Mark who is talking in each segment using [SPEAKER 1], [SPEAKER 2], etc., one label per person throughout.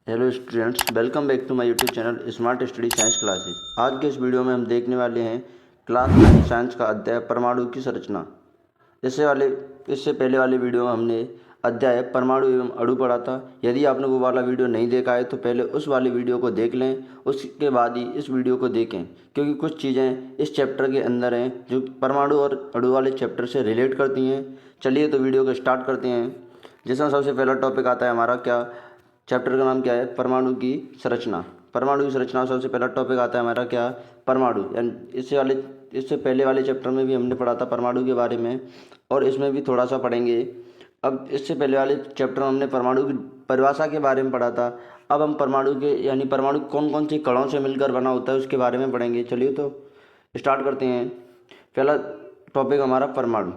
[SPEAKER 1] Hello students, welcome back to my YouTube channel smart study science classes. आज के इस video में हम देखने वाले हैं क्लास 9 साइंस का अध्याय परमाणु की संरचना। इससे पहले वाले वीडियो में हमने अध्याय परमाणु एवं अणु पढ़ा था। यदि आपने वो वाला वीडियो नहीं देखा है तो पहले उस वाले वीडियो को देख लें, उसके बाद ही इस वीडियो को देखें, क्योंकि कुछ चीज़ें इस चैप्टर के अंदर हैं जो परमाणु और अणु वाले चैप्टर से रिलेट करती हैं। चलिए तो वीडियो को स्टार्ट करते हैं। जिसमें सबसे पहला टॉपिक आता है हमारा क्या, चैप्टर का नाम क्या है, परमाणु की संरचना। परमाणु की संरचना सबसे पहला टॉपिक आता है हमारा क्या, परमाणु। यानी इससे पहले वाले चैप्टर में भी हमने पढ़ा था परमाणु के बारे में, और इसमें भी थोड़ा सा पढ़ेंगे। अब इससे पहले वाले चैप्टर में हमने परमाणु की परिभाषा के बारे में पढ़ा था। अब हम परमाणु के यानी परमाणु कौन कौन सी कणों से मिलकर बना होता है उसके बारे में पढ़ेंगे। चलिए तो स्टार्ट करते हैं। पहला टॉपिक हमारा परमाणु,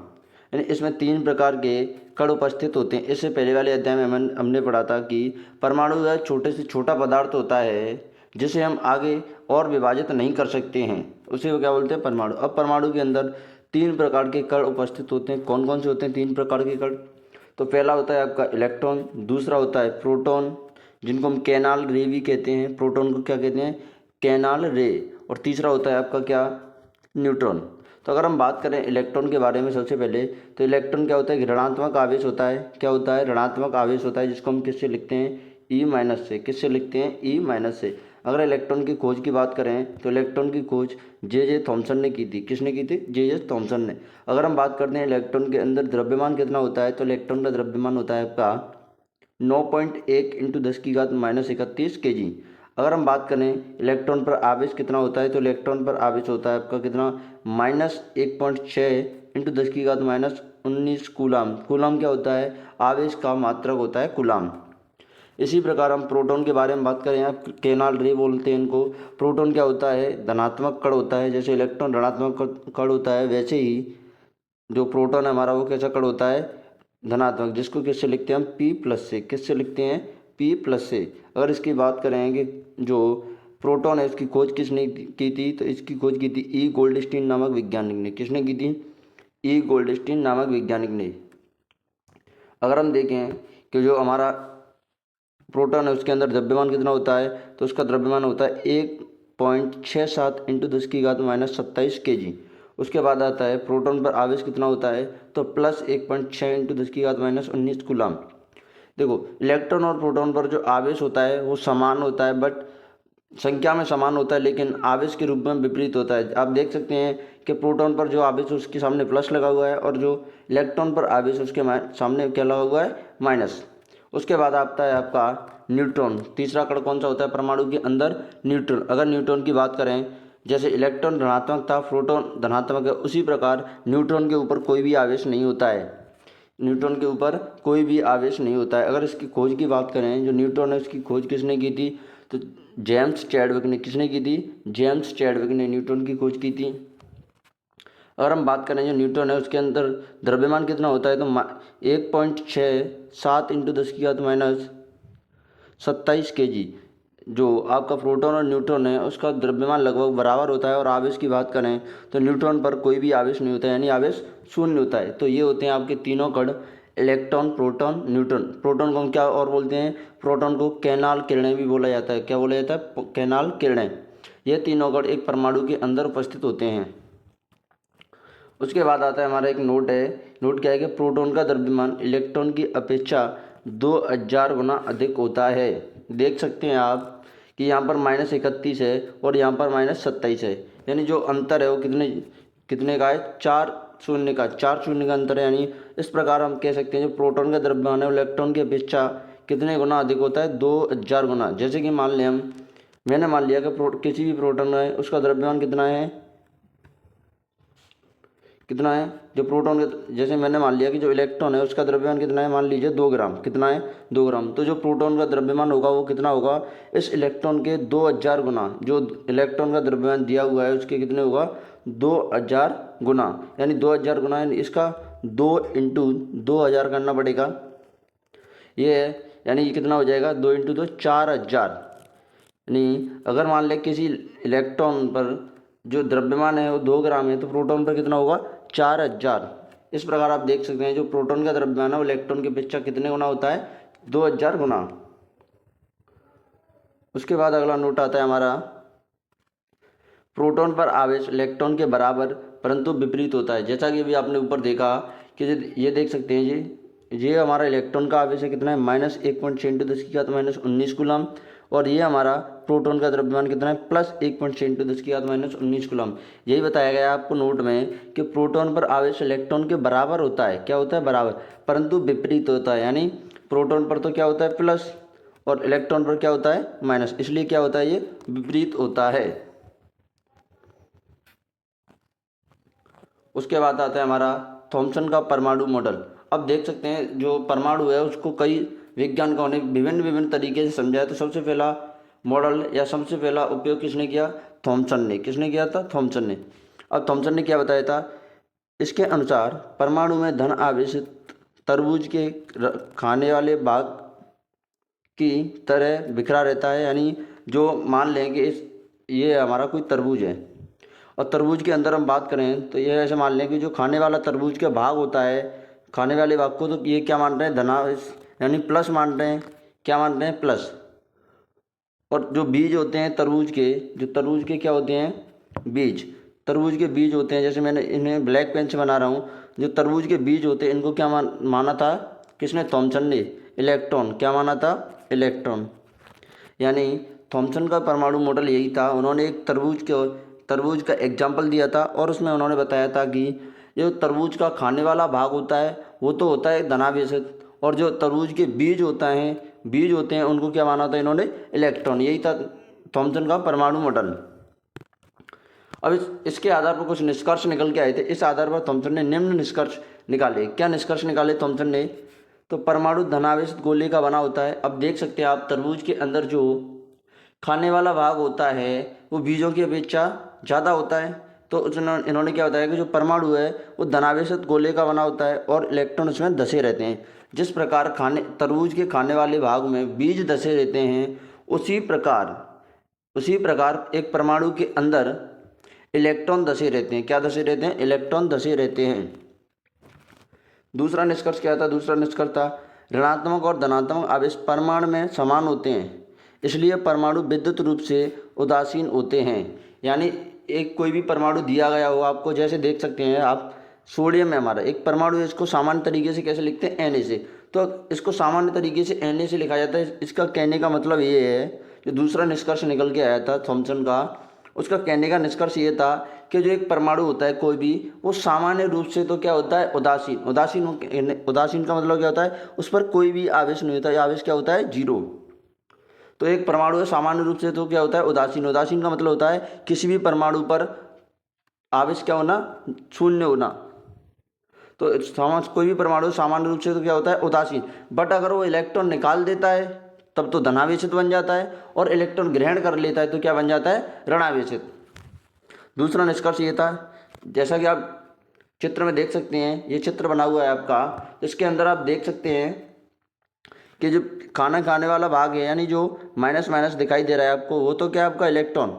[SPEAKER 1] यानी इसमें 3 प्रकार के कण उपस्थित होते हैं। इससे पहले वाले अध्याय में हमने पढ़ा था कि परमाणु वह छोटे से छोटा पदार्थ होता है जिसे हम आगे और विभाजित नहीं कर सकते हैं, उसे वो क्या बोलते हैं, परमाणु। अब परमाणु के अंदर 3 प्रकार के कण उपस्थित होते हैं। कौन कौन से होते हैं 3 प्रकार के कण? तो पहला होता है आपका इलेक्ट्रॉन, दूसरा होता है प्रोटॉन जिनको हम कैनाल रे भी कहते हैं, प्रोटॉन को क्या कहते हैं, कैनाल रे, और तीसरा होता है आपका क्या, न्यूट्रॉन। तो अगर हम बात करें इलेक्ट्रॉन के बारे में सबसे पहले, तो इलेक्ट्रॉन क्या होता है, ऋणात्मक आवेश होता है। क्या होता है, ऋणात्मक आवेश होता है, जिसको हम किससे लिखते हैं, ई माइनस से। किससे लिखते हैं, ई माइनस से। अगर इलेक्ट्रॉन की खोज की बात करें तो इलेक्ट्रॉन की खोज जे थॉमसन ने की थी। किसने की थी, जे थॉमसन ने। अगर हम बात करते हैं इलेक्ट्रॉन के अंदर द्रव्यमान कितना होता है, तो इलेक्ट्रॉन का द्रव्यमान होता है आपका 9.1 इंटू 10⁻31 kg। अगर हम बात करें इलेक्ट्रॉन पर आवेश कितना होता है, तो इलेक्ट्रॉन पर आवेश होता है आपका कितना, -1.6 इंटू 10⁻19 कूलाम। कूलाम क्या होता है, आवेश का मात्रक होता है कूलाम। इसी प्रकार हम प्रोटॉन के बारे में बात करें, आप केनाल रे बोलते हैं इनको। प्रोटॉन क्या होता है, धनात्मक कण होता है। जैसे इलेक्ट्रॉन ऋणात्मक कण होता है, वैसे ही जो प्रोटॉन है हमारा वो कैसा कण होता है, धनात्मक, जिसको किससे लिखते हैं हम, पी प्लस से। किससे लिखते हैं, पी प्लस से। अगर इसकी बात करें कि जो प्रोटॉन है इसकी खोज किसने की थी, तो इसकी खोज की थी ई गोल्डस्टीन नामक वैज्ञानिक ने। किसने की थी, ई गोल्डस्टीन नामक वैज्ञानिक ने। अगर हम देखें कि जो हमारा प्रोटॉन है उसके अंदर द्रव्यमान कितना होता है, तो उसका द्रव्यमान होता है 1.67 इंटू 10⁻27 kg। उसके बाद आता है प्रोटॉन पर आवेश कितना होता है, तो +1.6 इंटू 10⁻19 कूलाम। देखो इलेक्ट्रॉन और प्रोटॉन पर जो आवेश होता है वो समान होता है, बट संख्या में समान होता है, लेकिन आवेश के रूप में विपरीत होता है। आप देख सकते हैं कि प्रोटॉन पर जो आवेश है उसके सामने प्लस लगा हुआ है, और जो इलेक्ट्रॉन पर आवेश उसके सामने क्या लगा हुआ है, माइनस। उसके बाद आता है आपका न्यूट्रॉन। तीसरा कण कौन सा होता है परमाणु के अंदर, न्यूट्रॉन। अगर न्यूट्रॉन की बात करें, जैसे इलेक्ट्रॉन ऋणात्मक था, प्रोटॉन धनात्मक है, उसी प्रकार न्यूट्रॉन के ऊपर कोई भी आवेश नहीं होता है। न्यूट्रॉन के ऊपर कोई भी आवेश नहीं होता है। अगर इसकी खोज की बात करें, जो न्यूट्रॉन है उसकी खोज किसने की थी, तो जेम्स चैडविक ने। किसने की थी, जेम्स चैडविक ने न्यूट्रॉन की खोज की थी। अगर हम बात करें जो न्यूट्रॉन है उसके अंदर द्रव्यमान कितना होता है, तो 1.67 इंटू 10⁻27 kg। जो आपका प्रोटॉन और न्यूट्रॉन है उसका द्रव्यमान लगभग बराबर होता है। और आवेश की बात करें तो न्यूट्रॉन पर कोई भी आवेश नहीं होता है, यानी आवेश शून्य होता है। तो ये होते हैं आपके तीनों कण, इलेक्ट्रॉन, प्रोटॉन, न्यूट्रॉन। प्रोटॉन को हम क्या और बोलते हैं, प्रोटॉन को कैनाल किरणें भी बोला जाता है। क्या बोला जाता है, कैनाल किरणें। ये तीनों कण एक परमाणु के अंदर उपस्थित होते हैं। उसके बाद आता है हमारा एक नोट है। नोट क्या है कि प्रोटॉन का द्रव्यमान इलेक्ट्रॉन की अपेक्षा 2000 गुना अधिक होता है। देख सकते हैं आप कि यहाँ पर -31 है और यहाँ पर -27 है, यानी जो अंतर है वो कितने कितने का है, 4 शून्य का, 4 शून्य का अंतर है। यानी इस प्रकार हम कह सकते हैं जो प्रोटॉन का द्रव्यमान है वो इलेक्ट्रॉन की अपेक्षा कितने गुना अधिक होता है, 2000 गुना। जैसे कि मान लें मैंने मान लिया कि किसी भी प्रोटॉन है उसका द्रव्यमान कितना है, कितना है, जो प्रोटॉन का, जैसे मैंने मान लिया कि जो इलेक्ट्रॉन है उसका द्रव्यमान कितना है, मान लीजिए 2 ग्राम। कितना है, 2 ग्राम। तो जो प्रोटॉन का द्रव्यमान होगा वो कितना होगा, इस इलेक्ट्रॉन के 2000 गुना। जो इलेक्ट्रॉन का द्रव्यमान दिया हुआ है उसके कितने होगा, 2000 गुना। यानी 2000 गुना, यानी इसका 2 इंटू 2000 करना पड़ेगा। ये है, यानी ये कितना हो जाएगा, 2 इंटू 2 4000। यानी अगर मान लें किसी इलेक्ट्रॉन पर जो द्रव्यमान है वो 2 ग्राम है, तो प्रोटॉन पर कितना होगा, 4000। इस प्रकार आप देख सकते हैं जो प्रोटॉन का द्रव्यमान है वो इलेक्ट्रॉन की अपेक्षा कितने गुना होता है, 2000 गुना। उसके बाद अगला नोट आता है हमारा, प्रोटॉन पर आवेश इलेक्ट्रॉन के बराबर परंतु विपरीत होता है। जैसा कि अभी आपने ऊपर देखा कि ये देख सकते हैं ये हमारा इलेक्ट्रॉन का आवेश है कितना है, -1.6 × 10⁻⁹ कूलम, और ये हमारा प्रोटॉन का द्रव्यमान कितना है, +1.6 × 10⁻⁻⁹ कूलम। यही बताया गया आपको नोट में कि प्रोटॉन पर आवेश इलेक्ट्रॉन के बराबर होता है। क्या होता है, बराबर, परंतु विपरीत होता है। यानी प्रोटॉन पर तो क्या होता है, प्लस, और इलेक्ट्रॉन पर क्या होता है, माइनस। इसलिए क्या होता है, ये विपरीत होता है। उसके बाद आता है हमारा थॉमसन का परमाणु मॉडल। अब देख सकते हैं जो परमाणु है उसको कई वैज्ञानिकों ने विभिन्न तरीके से समझाया। तो सबसे पहला मॉडल या सबसे पहला उपयोग किसने किया, थॉमसन ने। किसने किया था, थॉमसन ने। अब थॉमसन ने क्या बताया था, इसके अनुसार परमाणु में धन आवेशित तरबूज के खाने वाले भाग की तरह बिखरा रहता है। यानी जो मान लें कि ये हमारा कोई तरबूज है, और तरबूज के अंदर हम बात करें तो ये ऐसे मान लें कि जो खाने वाला तरबूज का भाग होता है, खाने वाले भाग को, तो ये क्या मान रहे हैं, धनावेश, यानी प्लस मान रहे हैं। क्या मान रहे हैं, प्लस। और जो बीज होते हैं तरबूज के, जो तरबूज के क्या होते हैं, बीज, तरबूज के बीज होते हैं। जैसे मैंने इन्हें ब्लैक पेन से बना रहा हूँ, जो तरबूज के बीज होते हैं इनको क्या माना था, किसने, थॉमसन ने, इलेक्ट्रॉन। क्या माना था, इलेक्ट्रॉन। यानी थॉमसन का परमाणु मॉडल यही था। उन्होंने एक तरबूज का एग्जाम्पल दिया था, और उसमें उन्होंने बताया था कि जो तरबूज का खाने वाला भाग होता है वो तो होता है धनावेशित, और जो तरबूज के बीज होते हैं उनको क्या माना था इन्होंने, इलेक्ट्रॉन। यही था थॉमसन का परमाणु मॉडल। अब इसके आधार पर कुछ निष्कर्ष निकल के आए थे। इस आधार पर थॉमसन ने निम्न निष्कर्ष निकाले। क्या निष्कर्ष निकाले थॉमसन ने, तो परमाणु धनावेशित गोले का बना होता है। अब देख सकते हैं आप, तरबूज के अंदर जो खाने वाला भाग होता है वो बीजों की अपेक्षा ज़्यादा होता है। तो इन्होंने क्या बताया कि जो परमाणु है वो धनावेशित गोले का बना होता है और इलेक्ट्रॉन उसमें धसे रहते हैं। जिस प्रकार तरबूज के खाने वाले भाग में बीज धसे रहते हैं, उसी प्रकार एक परमाणु के अंदर इलेक्ट्रॉन धसे रहते हैं। क्या धसे रहते हैं, इलेक्ट्रॉन धसे रहते हैं। दूसरा निष्कर्ष क्या था, दूसरा निष्कर्ष था ऋणात्मक और धनात्मक आवेश परमाणु में समान होते हैं, इसलिए परमाणु विद्युत रूप से उदासीन होते हैं। यानी एक कोई भी परमाणु दिया गया हो आपको, जैसे देख सकते हैं आप, सोडियम है हमारा एक परमाणु है, इसको सामान्य तरीके से कैसे लिखते हैं, Na से। तो इसको सामान्य तरीके से Na से लिखा जाता है। इसका कहने का मतलब ये है, जो दूसरा निष्कर्ष निकल के आया था थॉमसन का, उसका कहने का निष्कर्ष ये था कि जो एक परमाणु होता है कोई भी, वो सामान्य रूप से तो क्या होता है, उदासीन। उदासीन का मतलब क्या होता है, उस पर कोई भी आवेश नहीं होता है। आवेश क्या होता है, जीरो। तो एक परमाणु है सामान्य रूप से तो क्या होता है, उदासीन। उदासीन का मतलब होता है किसी भी परमाणु पर आवेश क्या होना, शून्य होना। तो कोई भी परमाणु सामान्य रूप से तो क्या होता है, उदासीन। बट अगर वो इलेक्ट्रॉन निकाल देता है तब तो धनावेशित बन जाता है, और इलेक्ट्रॉन ग्रहण कर लेता है तो क्या बन जाता है, ऋणावेशित। दूसरा निष्कर्ष ये था, जैसा कि आप चित्र में देख सकते हैं, ये चित्र बना हुआ है आपका, तो इसके अंदर आप देख सकते हैं कि जो खाना खाने वाला भाग है, यानी जो माइनस माइनस दिखाई दे रहा है आपको, वो तो क्या है आपका इलेक्ट्रॉन।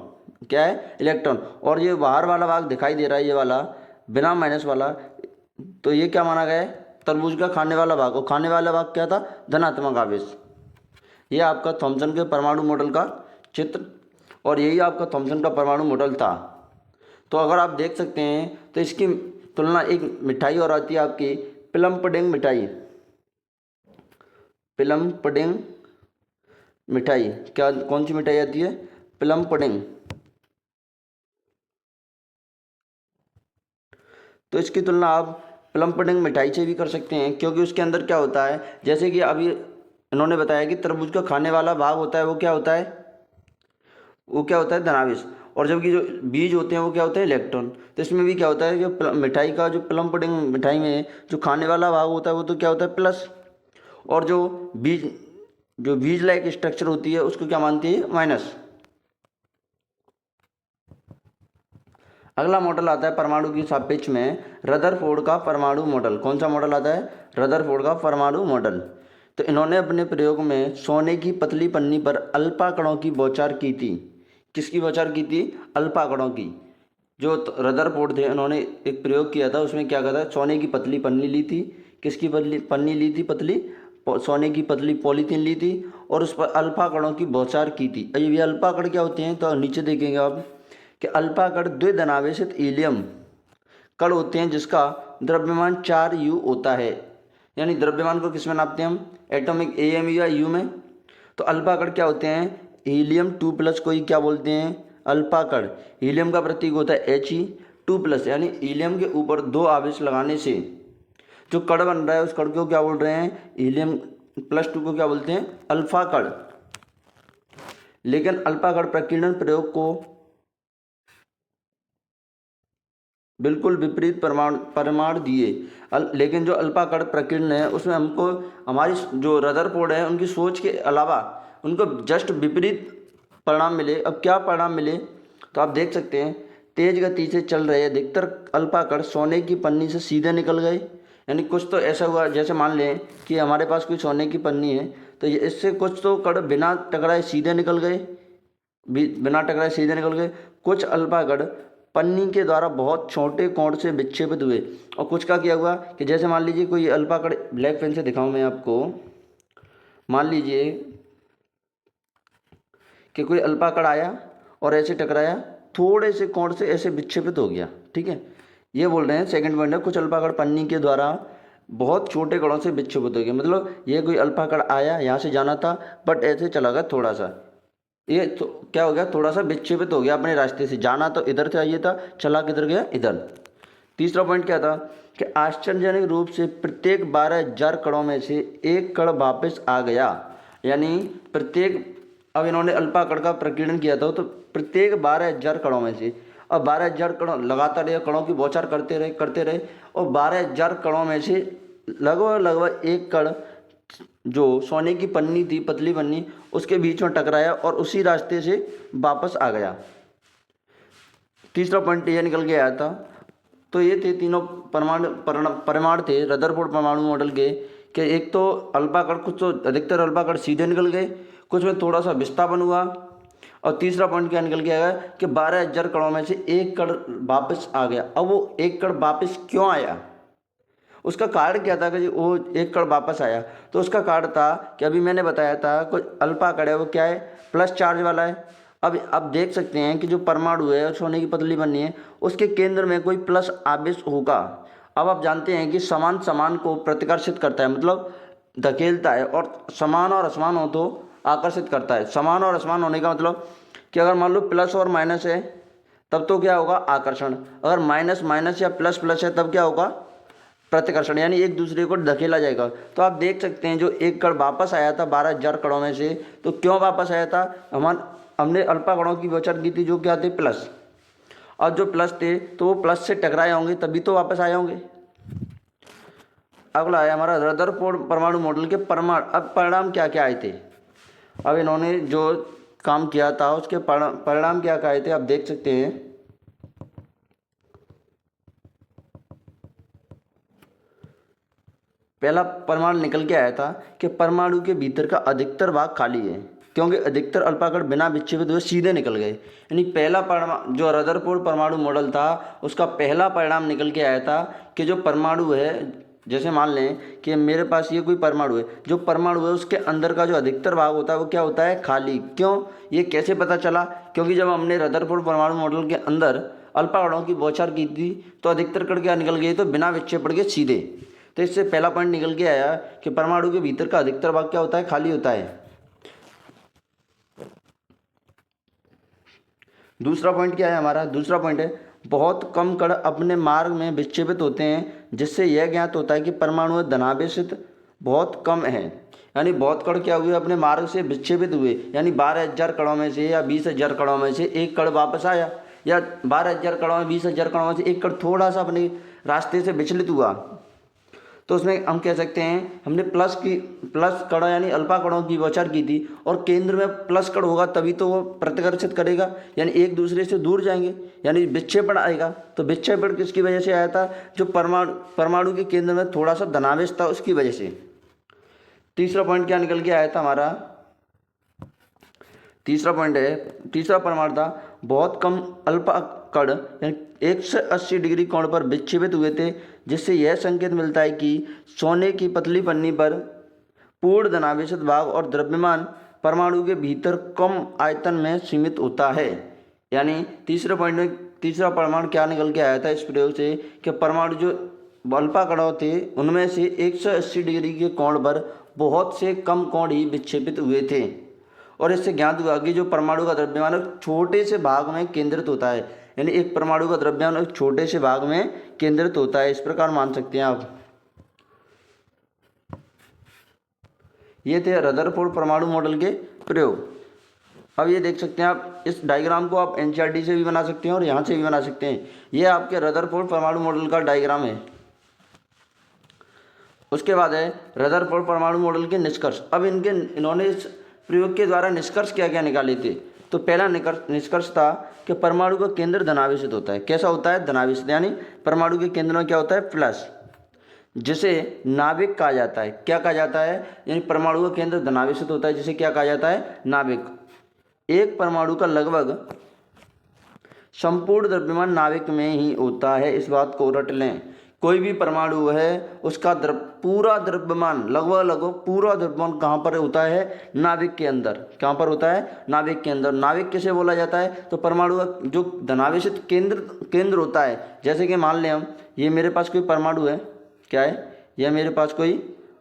[SPEAKER 1] क्या है, इलेक्ट्रॉन। और ये बाहर वाला भाग दिखाई दे रहा है, ये वाला बिना माइनस वाला, तो ये क्या माना गया है, तरबूज का खाने वाला भाग। और खाने वाला भाग क्या था, धनात्मक आवेश। ये आपका थॉमसन के परमाणु मॉडल का चित्र, और यही आपका थॉमसन का परमाणु मॉडल था। तो अगर आप देख सकते हैं तो इसकी तुलना एक मिठाई और आती है आपकी, प्लम पुडिंग मिठाई। प्लम पुडिंग मिठाई, क्या, कौन सी मिठाई आती है, प्लम पुडिंग। तो इसकी तुलना आप प्लम पुडिंग मिठाई से भी कर सकते हैं, क्योंकि उसके अंदर क्या होता है, जैसे कि अभी इन्होंने बताया कि तरबूज का खाने वाला भाग होता है, वो क्या होता है, धनावेश। और जबकि जो बीज होते हैं वो क्या होते हैं, इलेक्ट्रॉन। तो इसमें भी क्या होता है, जो मिठाई का, जो प्लम पुडिंग मिठाई में जो खाने वाला भाग होता है वो तो क्या होता है, प्लस। और जो बीज लाइक स्ट्रक्चर होती है उसको क्या मानती है, माइनस। अगला मॉडल आता है परमाणु की सापेक्ष में रदरफोर्ड का परमाणु मॉडल। कौन सा मॉडल आता है, रदरफोर्ड का परमाणु मॉडल। तो इन्होंने अपने प्रयोग में सोने की पतली पन्नी पर अल्फा कणों की बौछार की थी। किसकी बौछार की थी, अल्फा कणों की। जो रदरफोर्ड थे, उन्होंने एक प्रयोग किया था, उसमें क्या कहा था, सोने की पतली पन्नी ली थी। किसकी पन्नी ली थी, पतली, सोने की पतली पॉलीथीन ली थी, और उस पर अल्फा कणों की बौछार की थी। अब ये अल्फा कण क्या होते हैं, तो नीचे देखेंगे आप कि अल्फा कण द्विधनावेशित हीलियम कण होते हैं जिसका द्रव्यमान 4u होता है। यानी द्रव्यमान को किस में नापते हैं हम, एटॉमिक AMU या U में। तो अल्फा कण क्या होते हैं, हीलियम 2+ को ही क्या बोलते हैं, अल्फा कण। हीलियम का प्रतीक होता है He2+, यानी हीलियम के ऊपर 2 आवेश लगाने से जो कण बन रहा है उस कण को क्या बोल रहे हैं, He+2 को क्या बोलते हैं, अल्फा कण। लेकिन अल्फा कण प्रकीर्णन प्रयोग को बिल्कुल विपरीत परिमाण दिए। लेकिन जो अल्फा कण प्रकीर्णन है उसमें हमको हमारी जो रदरफोर्ड है उनकी सोच के अलावा उनको जस्ट विपरीत परिणाम मिले। अब क्या परिणाम मिले, तो आप देख सकते हैं तेज गति से चल रहे अधिकतर अल्फा कण सोने की पन्नी से सीधे निकल गए। यानी कुछ तो ऐसा हुआ, जैसे मान लें कि हमारे पास कोई सोने की पन्नी है, तो ये इससे कुछ तो कण बिना टकराए सीधे निकल गए, बिना टकराए सीधे निकल गए। कुछ अल्फा कण पन्नी के द्वारा बहुत छोटे कोण से विक्षेपित हुए, और कुछ का क्या हुआ कि जैसे मान लीजिए कोई अल्फा कण, ब्लैक पेन से दिखाऊं मैं आपको, मान लीजिए कि कोई अल्फा कण आया और ऐसे टकराया, थोड़े से कोण से ऐसे विक्षेपित हो गया, ठीक है। ये बोल रहे हैं सेकंड पॉइंट है, कुछ अल्फा कण पन्नी के द्वारा बहुत छोटे कणों से विक्षेपित हो गया। मतलब ये कोई अल्फा कण आया, यहाँ से जाना था बट ऐसे चला गया थोड़ा सा, ये तो क्या हो गया, थोड़ा सा विक्षेपित हो गया अपने रास्ते से। जाना तो इधर चाहिए था, चला किधर गया, इधर। तीसरा पॉइंट क्या था कि आश्चर्यजनक रूप से प्रत्येक 12,000 कणों में से एक कण वापस आ गया। यानी प्रत्येक, अब इन्होंने अल्फा कण का प्रकीर्णन किया था, तो प्रत्येक 12,000 कणों में से, अब 12,000 कण लगातार ये कणों की बौछार करते रहे, और 12,000 कणों में से लगभग एक कण जो सोने की पन्नी थी, पतली पन्नी, उसके बीच में टकराया और उसी रास्ते से वापस आ गया। तीसरा पॉइंट ये निकल के आया था। तो ये थे तीनों परिमाण थे रदरफोर्ड परमाणु मॉडल के, कि एक तो अल्फा कण, कुछ तो अधिकतर अल्फा कण सीधे निकल गए, कुछ में थोड़ा सा विस्थापन हुआ, और तीसरा पॉइंट क्या निकल के आया कि 12,000 कणों में से एक कण वापस आ गया। अब वो एक कण वापस क्यों आया, उसका कारण क्या था कि जी वो एक कण वापस आया, तो उसका कारण था कि अभी मैंने बताया था कोई अल्फा कण है वो क्या है, प्लस चार्ज वाला है। अब देख सकते हैं कि जो परमाणु है सोने की पतली बनी है, उसके केंद्र में कोई प्लस आवेश होगा। अब आप जानते हैं कि समान समान को प्रतिकर्षित करता है, मतलब धकेलता है, और समान और असमान हो तो आकर्षित करता है। समान और असमान होने का मतलब कि अगर मान लो प्लस और माइनस है तब तो क्या होगा, आकर्षण। अगर माइनस माइनस या प्लस प्लस है तब क्या होगा, प्रतिकर्षण, यानी एक दूसरे को धकेला जाएगा। तो आप देख सकते हैं जो एक कण वापस आया था 12,000 कणों में से, तो क्यों वापस आया था, हमने अल्फा कणों की बौछार की थी जो क्या थे, प्लस। और जो प्लस थे तो वो प्लस से टकराए होंगे तभी तो वापस आए होंगे। अगला है हमारा रदरफोर्ड परमाणु मॉडल के अब परिणाम क्या क्या आए थे। अब इन्होंने जो काम किया था उसके परिणाम क्या क्या आए थे, आप देख सकते हैं। पहला परमाणु निकल के आया था कि परमाणु के भीतर का अधिकतर भाग खाली है, क्योंकि अधिकतर अल्फा कण बिना विक्षेपित हुए सीधे निकल गए। यानी पहला परिणाम जो रदरफोर्ड परमाणु मॉडल था उसका पहला परिणाम निकल के आया था कि जो परमाणु है, जैसे मान लें कि मेरे पास ये कोई परमाणु है, जो परमाणु है उसके अंदर का जो अधिकतर भाग होता है वो क्या होता है, खाली। क्यों, ये कैसे पता चला, क्योंकि जब हमने रदरफोर्ड परमाणु मॉडल के अंदर अल्फा कणों की बौछार की थी तो अधिकतर कण क्या निकल गए, तो बिना विक्षेपण के सीधे। तो इससे पहला पॉइंट निकल के आया कि परमाणु के भीतर का अधिकतर भाग क्या होता है, खाली होता है। दूसरा पॉइंट क्या है हमारा, दूसरा पॉइंट है बहुत कम कण अपने मार्ग में विक्षेपित होते हैं, जिससे यह ज्ञात होता है कि परमाणु धनावेशित बहुत कम है। यानी बहुत कण क्या हुए, अपने मार्ग से विक्षेपित हुए। यानी 12,000 कणों में से या 20,000 कणों में से एक कण वापस आया, या 12,000 कणों में 20,000 कणों में से एक कण थोड़ा सा अपने रास्ते से विचलित हुआ, तो उसमें हम कह सकते हैं हमने प्लस कण यानी अल्फा कणों की बौछार की थी, और केंद्र में प्लस कण होगा तभी तो वो प्रतिकर्षित करेगा, यानी एक दूसरे से दूर जाएंगे, यानी विक्षेपण आएगा। तो विक्षेपण किसकी वजह से आया था, जो परमाणु के केंद्र में थोड़ा सा धनावेश था उसकी वजह से। तीसरा पॉइंट क्या निकल के आया था हमारा, तीसरा पॉइंट है, तीसरा परमाणु था बहुत कम अल्फा कण यानी 180 डिग्री कोण पर विक्षेपित हुए थे, जिससे यह संकेत मिलता है कि सोने की पतली पन्नी पर पूर्ण धनावेशित भाग और द्रव्यमान परमाणु के भीतर कम आयतन में सीमित होता है। यानी तीसरे पॉइंट में तीसरा प्रमाण क्या निकल के आया था इस प्रयोग से कि परमाणु जो अल्फा कणों थे उनमें से 180 डिग्री के कोण पर बहुत से कम कोण ही विक्षेपित हुए थे। और इससे ज्ञात हुआ कि जो परमाणु का द्रव्यमान एक छोटे से भाग में केंद्रित होता है, यानी एक परमाणु का द्रव्यमान एक छोटे से भाग में केंद्रित होता है। इस प्रकार मान सकते हैं आप। ये थे रदरफोर्ड परमाणु मॉडल के प्रयोग। अब ये देख सकते हैं आप, इस डायग्राम को आप एनसीईआरटी से भी बना सकते हैं और यहाँ से भी बना सकते हैं। ये आपके रदरफोर्ड परमाणु मॉडल का डायग्राम है। उसके बाद है रदरफोर्ड परमाणु मॉडल के निष्कर्ष। अब इन्होंने इस प्रयोग के द्वारा निष्कर्ष क्या क्या निकाले थे। तो पहला निष्कर्ष था कि परमाणु का केंद्र धनावेशित होता है। कैसा होता है? धनावेशित, यानी परमाणु के केंद्र में क्या होता है? प्लस, जिसे नाभिक कहा जाता है। क्या कहा जाता है? यानी परमाणु का केंद्र धनावेशित होता है, जिसे क्या कहा जाता है? नाभिक। एक परमाणु का लगभग संपूर्ण द्रव्यमान नाभिक में ही होता है। इस बात को रट लें। कोई भी परमाणु है उसका पूरा द्रव्यमान लगभग पूरा द्रव्यमान कहाँ पर होता है? नाभिक के अंदर। कहाँ पर होता है? नाभिक के अंदर। नाभिक किसे बोला जाता है? तो परमाणु का जो धनावेशित केंद्र होता है। जैसे कि मान लें हम, ये मेरे पास कोई परमाणु है, क्या है? यह मेरे पास कोई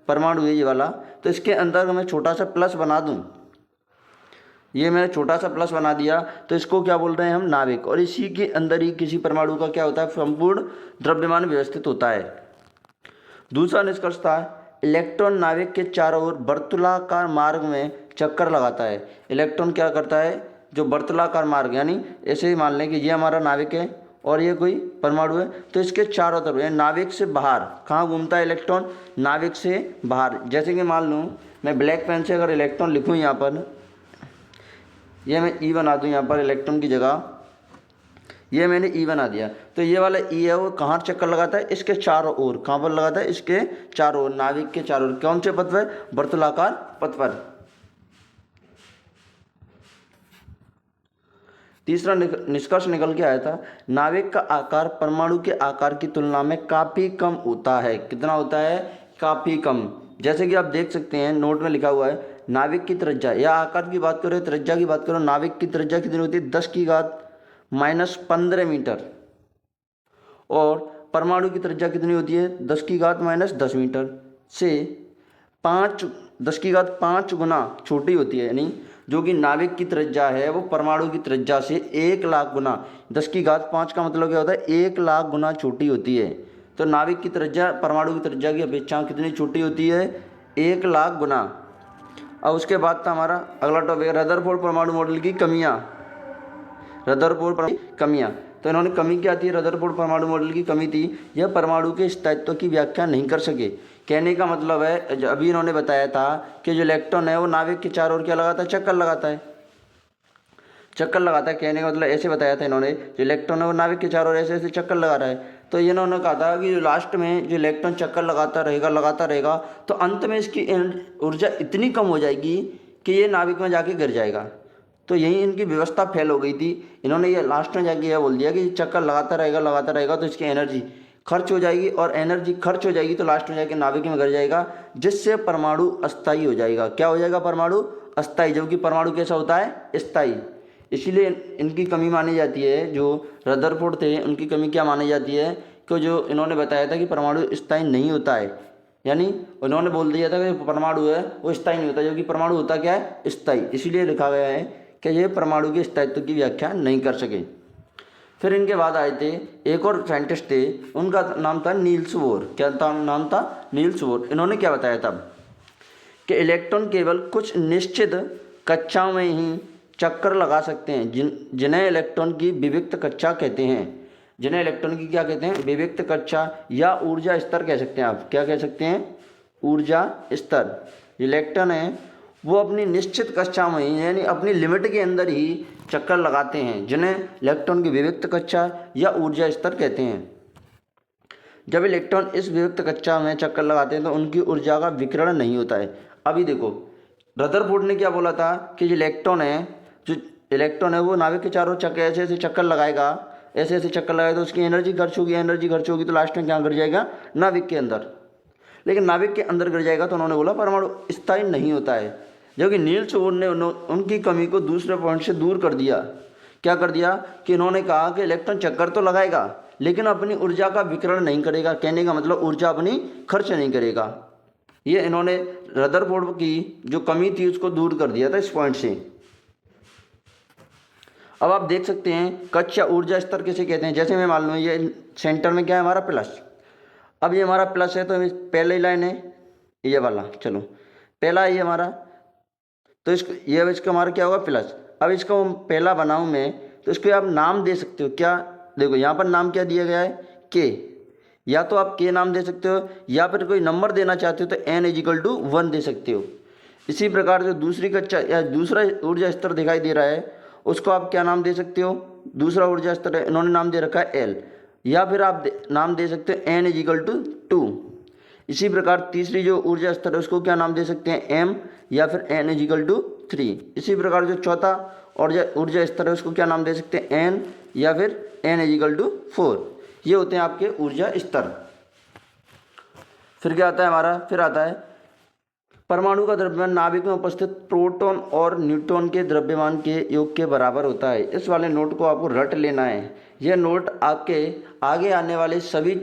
[SPEAKER 1] परमाणु है, ये वाला। तो इसके अंदर मैं छोटा सा प्लस बना दूँ, ये मैंने छोटा सा प्लस बना दिया, तो इसको क्या बोल रहे हैं हम? नाभिक। और इसी के अंदर ही किसी परमाणु का क्या होता है? संपूर्ण द्रव्यमान व्यवस्थित होता है। दूसरा निष्कर्ष था इलेक्ट्रॉन नाभिक के चारों ओर वर्तुलाकार मार्ग में चक्कर लगाता है। इलेक्ट्रॉन क्या करता है? जो वर्तुलाकार मार्ग, यानी ऐसे ही मान लें कि ये हमारा नाभिक है और ये कोई परमाणु है, तो इसके चारों तरफ, यानी नाभिक से बाहर कहाँ घूमता है इलेक्ट्रॉन? नाभिक से बाहर। जैसे कि मान लूँ मैं ब्लैक पेन से अगर इलेक्ट्रॉन लिखूँ यहाँ पर, ये मैं ई बना दूँ यहाँ पर इलेक्ट्रॉन की जगह, ये मैंने ई बना दिया। तो ये वाला ई है वो कहाँ चक्कर लगाता है? इसके चारों ओर। कहाँ पर लगाता है? इसके चारों ओर, नाभिक के चारों ओर। कौन से पथ पर? वर्तुलाकार पथ पर। तीसरा निष्कर्ष निकल के आया था नाभिक का आकार परमाणु के आकार की तुलना में काफ़ी कम होता है। कितना होता है? काफ़ी कम। जैसे कि आप देख सकते हैं नोट में लिखा हुआ है नाभिक की त्रिज्या, या आकार की बात करो, त्रिज्या की बात करो, नाभिक की त्रिज्या कितनी होती है? 10⁻⁻15 मीटर। और परमाणु की त्रिज्या कितनी होती है? 10⁻−10 मीटर से 10⁵ गुना छोटी होती है। यानी जो कि नाभिक की त्रिज्या है वो परमाणु की त्रिज्या से 1,00,000 गुना, 10⁵5 का मतलब क्या होता है? 1,00,000 गुना छोटी होती है। तो नाभिक की त्रिज्या परमाणु की त्रिज्या की अपेक्षा कितनी छोटी होती है? 1,00,000 गुना। अब उसके बाद था हमारा अगला टॉपिक रदरफोर्ड परमाणु मॉडल की कमियां। रदरफोर्ड कमियां, तो इन्होंने कमी क्या थी? रदरफोर्ड परमाणु मॉडल की कमी थी यह परमाणु के स्थायित्व की व्याख्या नहीं कर सके। कहने का मतलब है, अभी इन्होंने बताया था कि जो इलेक्ट्रॉन है वो नाभिक के चारों ओर क्या लगाता है? चक्कर लगाता है। चक्कर लगाता है, कहने का मतलब ऐसे बताया था इन्होंने, जो इलेक्ट्रॉन है वो नाभिक के चारों ओर ऐसे ऐसे चक्कर लगा रहा है। तो इन्होंने कहा था कि जो लास्ट में जो इलेक्ट्रॉन चक्कर लगाता रहेगा तो अंत में इसकी ऊर्जा इतनी कम हो जाएगी कि ये नाभिक में जाके गिर जाएगा। तो यही इनकी व्यवस्था फेल हो गई थी। इन्होंने ये लास्ट में जाके यह बोल दिया कि चक्कर लगाता रहेगा तो इसकी एनर्जी खर्च हो जाएगी, और एनर्जी खर्च हो जाएगी तो लास्ट में जाके नाभिक में गिर जाएगा, जिससे परमाणु अस्थायी हो जाएगा। क्या हो जाएगा? परमाणु अस्थायी, जबकि परमाणु कैसा होता है? स्थायी। इसीलिए इनकी कमी मानी जाती है। जो रदरफोर्ड थे उनकी कमी क्या मानी जाती है? कि जो इन्होंने बताया था कि परमाणु स्थायी नहीं होता है, यानी उन्होंने बोल दिया था कि परमाणु है वो स्थायी नहीं होता, जबकि परमाणु होता क्या है? स्थायी। इसीलिए लिखा गया है कि ये परमाणु के स्थायित्व की व्याख्या नहीं कर सके। फिर इनके बाद आए थे एक और साइंटिस्ट थे, उनका नाम था नील्स बोर। क्या नाम था? Niels Bohr. इन्होंने क्या बताया था कि इलेक्ट्रॉन केवल कुछ निश्चित कक्षाओं में ही चक्कर लगा सकते हैं, जिन्हें इलेक्ट्रॉन की विविक्त कक्षा कहते हैं। जिन्हें इलेक्ट्रॉन की क्या कहते हैं? विविक्त कक्षा या ऊर्जा स्तर कह सकते हैं। आप क्या कह सकते हैं? ऊर्जा स्तर। इलेक्ट्रॉन है वो अपनी निश्चित कक्षा में ही, यानी अपनी लिमिट के अंदर ही चक्कर लगाते हैं, जिन्हें इलेक्ट्रॉन की विविक्त कक्षा या ऊर्जा स्तर कहते हैं। जब इलेक्ट्रॉन इस विविक्त कक्षा में चक्कर लगाते हैं तो उनकी ऊर्जा का विकिरण नहीं होता है। अभी देखो रदरफोर्ड ने क्या बोला था कि जो इलेक्ट्रॉन है वो नाभिक के चारों ऐसे ऐसे चक्कर लगाएगा, ऐसे ऐसे चक्कर लगाएगा तो उसकी एनर्जी खर्च होगी तो लास्ट में क्या गिर जाएगा? नाभिक के अंदर। लेकिन नाभिक के अंदर गिर जाएगा तो उन्होंने बोला परमाणु स्थायी नहीं होता है। जबकि नील्स बोर ने उनकी कमी को दूसरे पॉइंट से दूर कर दिया। क्या कर दिया कि इन्होंने कहा कि इलेक्ट्रॉन चक्कर तो लगाएगा लेकिन अपनी ऊर्जा का विकिरण नहीं करेगा। कहने का मतलब ऊर्जा अपनी खर्च नहीं करेगा। ये इन्होंने रदरफोर्ड की जो कमी थी उसको दूर कर दिया था इस पॉइंट से। अब आप देख सकते हैं कक्ष या ऊर्जा स्तर किसे कहते हैं। जैसे मैं मान लो ये सेंटर में क्या है हमारा प्लस। अब ये हमारा प्लस है तो पहले लाइन है ये वाला, चलो पहला है ये हमारा, तो इसका हमारा क्या होगा प्लस। अब इसका पहला बनाऊँ मैं तो इसको आप नाम दे सकते हो। क्या देखो यहाँ पर नाम क्या दिया गया है के, या तो आप के नाम दे सकते हो या फिर कोई नंबर देना चाहते हो तो n=1 दे सकते हो। इसी प्रकार जो दूसरी कक्षा या दूसरा ऊर्जा स्तर दिखाई दे रहा है उसको आप क्या नाम दे सकते हो, दूसरा ऊर्जा स्तर है इन्होंने नाम दे रखा है L, या फिर आप नाम दे सकते हो n=2। इसी प्रकार तीसरी जो ऊर्जा स्तर है उसको क्या नाम दे सकते हैं M, या फिर n=3। इसी प्रकार जो चौथा ऊर्जा स्तर है उसको क्या नाम दे सकते हैं N, या फिर n=4। ये होते हैं आपके ऊर्जा स्तर। फिर क्या आता है हमारा, फिर आता है परमाणु का द्रव्यमान नाभिक में उपस्थित प्रोटॉन और न्यूट्रॉन के द्रव्यमान के योग के बराबर होता है। इस वाले नोट को आपको रट लेना है। यह नोट आपके आगे आने वाले सभी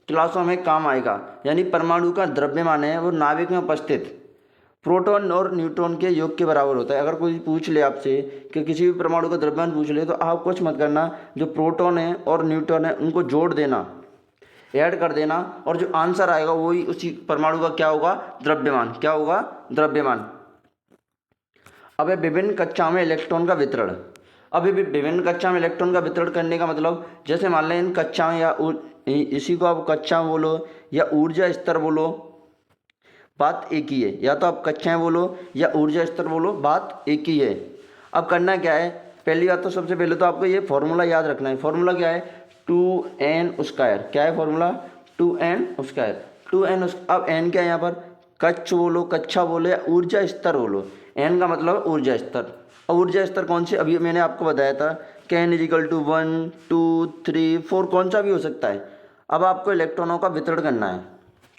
[SPEAKER 1] क्लासों में काम आएगा। यानी परमाणु का द्रव्यमान है वो नाभिक में उपस्थित प्रोटॉन और न्यूट्रॉन के योग के बराबर होता है। अगर कोई पूछ ले आपसे कि किसी भी परमाणु का द्रव्यमान पूछ ले तो आप कुछ मत करना, जो प्रोटॉन है और न्यूट्रॉन है उनको जोड़ देना, ऐड कर देना, और जो आंसर आएगा वही उसी परमाणु का क्या होगा द्रव्यमान। क्या होगा द्रव्यमान। अब विभिन्न कक्षाओं में इलेक्ट्रॉन का वितरण। अभी विभिन्न कक्षा में इलेक्ट्रॉन का वितरण करने का मतलब जैसे मान लें इन कक्षाओं या इसी को आप कक्षा बोलो या ऊर्जा स्तर बोलो, बात एक ही है। या तो आप कक्षाएं बोलो या ऊर्जा स्तर बोलो, बात एक ही है। अब करना क्या है, पहली बात तो सबसे पहले तो आपको ये फॉर्मूला याद रखना है। फॉर्मूला क्या है 2n²। क्या है फॉर्मूला 2n²। 2n। अब n क्या है यहाँ पर, कक्ष बोलो, कक्षा बोलो या ऊर्जा स्तर बोलो। n का मतलब ऊर्जा स्तर। और ऊर्जा स्तर कौन से, अभी मैंने आपको बताया था कि n=1 2 3 4 कौन सा भी हो सकता है। अब आपको इलेक्ट्रॉनों का वितरण करना है,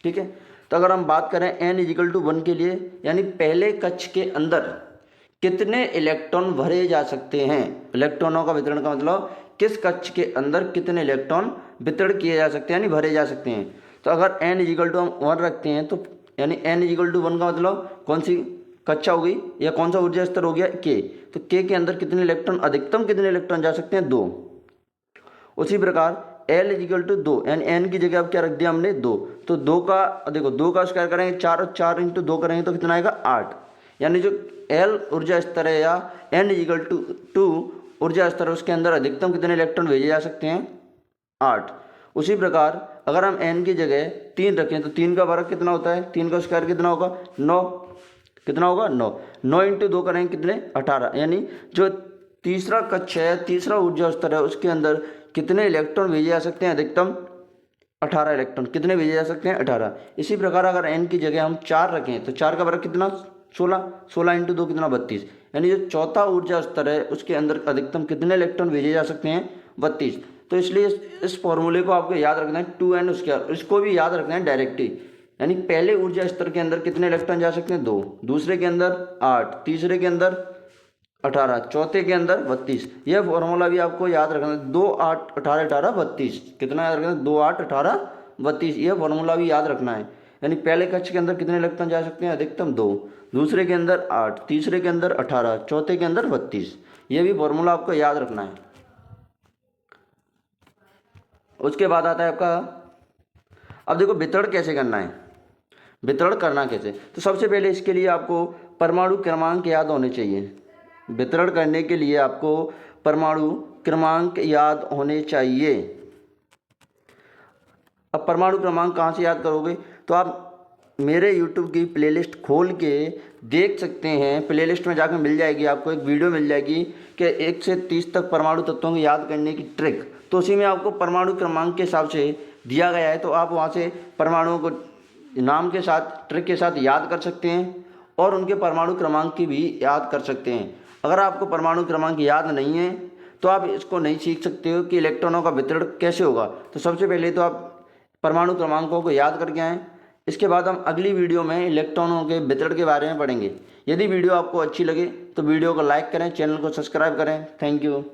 [SPEAKER 1] ठीक है। तो अगर हम बात करें n=1 के लिए, यानी पहले कक्ष के अंदर कितने इलेक्ट्रॉन भरे जा सकते हैं। इलेक्ट्रॉनों का वितरण का मतलब किस कक्ष के अंदर कितने इलेक्ट्रॉन वितरण किए जा सकते हैं, यानी भरे जा सकते हैं। तो अगर n=1 रखते हैं तो यानी n=1 का मतलब कौन सी कक्षा हो गई या कौन सा ऊर्जा स्तर हो गया k। तो k के अंदर कितने इलेक्ट्रॉन, अधिकतम कितने इलेक्ट्रॉन जा सकते हैं 2। उसी प्रकार L=2, यानी n की जगह अब क्या रख दिया हमने 2। तो 2 का देखो 2 का स्क्वायर करेंगे 4 और 4 × 2 करेंगे तो कितना आएगा 8। यानी जो L ऊर्जा स्तर है या n=2 ऊर्जा स्तर है उसके अंदर अधिकतम कितने इलेक्ट्रॉन भेजे जा सकते हैं 8। उसी प्रकार अगर हम n की जगह 3 रखें तो 3 का वर्ग कितना होता है, 3 का स्क्वायर कितना होगा 9। कितना होगा 9। 9 × 2 करेंगे कितने 18। यानी जो तीसरा कक्ष है, तीसरा ऊर्जा स्तर है उसके अंदर कितने इलेक्ट्रॉन भेजे जा सकते हैं अधिकतम 18 इलेक्ट्रॉन। कितने भेजे जा सकते हैं 18। इसी प्रकार अगर n की जगह हम 4 रखें तो 4 का वर्ग कितना 16। 16 × 2 कितना 32। यानी जो चौथा ऊर्जा स्तर है उसके अंदर अधिकतम कितने इलेक्ट्रॉन भेजे जा सकते हैं 32। तो इसलिए इस फॉर्मूले को आपको याद रखना है 2n²। इसको भी याद रखना है डायरेक्टली, यानी पहले ऊर्जा स्तर के अंदर कितने इलेक्ट्रॉन जा सकते हैं 2, दूसरे के अंदर 8, तीसरे के अंदर 18, चौथे के अंदर 32। यह फॉर्मूला भी आपको याद रखना है 2 8 18 18 32। कितना याद रखना है 2 8 18 32। यह फॉर्मूला भी याद रखना है। यानी पहले कक्ष के अंदर कितने इलेक्ट्रॉन जा सकते हैं अधिकतम 2, दूसरे के अंदर 8, तीसरे के अंदर 18, चौथे के अंदर 32। यह भी फॉर्मूला आपको याद रखना है। उसके बाद आता है आपका, अब देखो वितरण कैसे करना है, वितरण करना कैसे। तो सबसे पहले इसके लिए आपको परमाणु क्रमांक याद होने चाहिए। वितरण करने के लिए आपको परमाणु क्रमांक याद होने चाहिए। अब परमाणु क्रमांक कहाँ से याद करोगे, तो आप मेरे YouTube की प्लेलिस्ट खोल के देख सकते हैं। प्लेलिस्ट में जाकर मिल जाएगी आपको एक वीडियो मिल जाएगी कि 1 से 30 तक परमाणु तत्वों को याद करने की ट्रिक। तो उसी में आपको परमाणु क्रमांक के हिसाब से दिया गया है। तो आप वहाँ से परमाणुओं को नाम के साथ ट्रिक के साथ याद कर सकते हैं और उनके परमाणु क्रमांक की भी याद कर सकते हैं। अगर आपको परमाणु क्रमांक याद नहीं है तो आप इसको नहीं सीख सकते हो कि इलेक्ट्रॉनों का वितरण कैसे होगा। तो सबसे पहले तो आप परमाणु क्रमांकों को याद करके आएँ। इसके बाद हम अगली वीडियो में इलेक्ट्रॉनों के वितरण के बारे में पढ़ेंगे। यदि वीडियो आपको अच्छी लगे तो वीडियो को लाइक करें, चैनल को सब्सक्राइब करें। Thank you.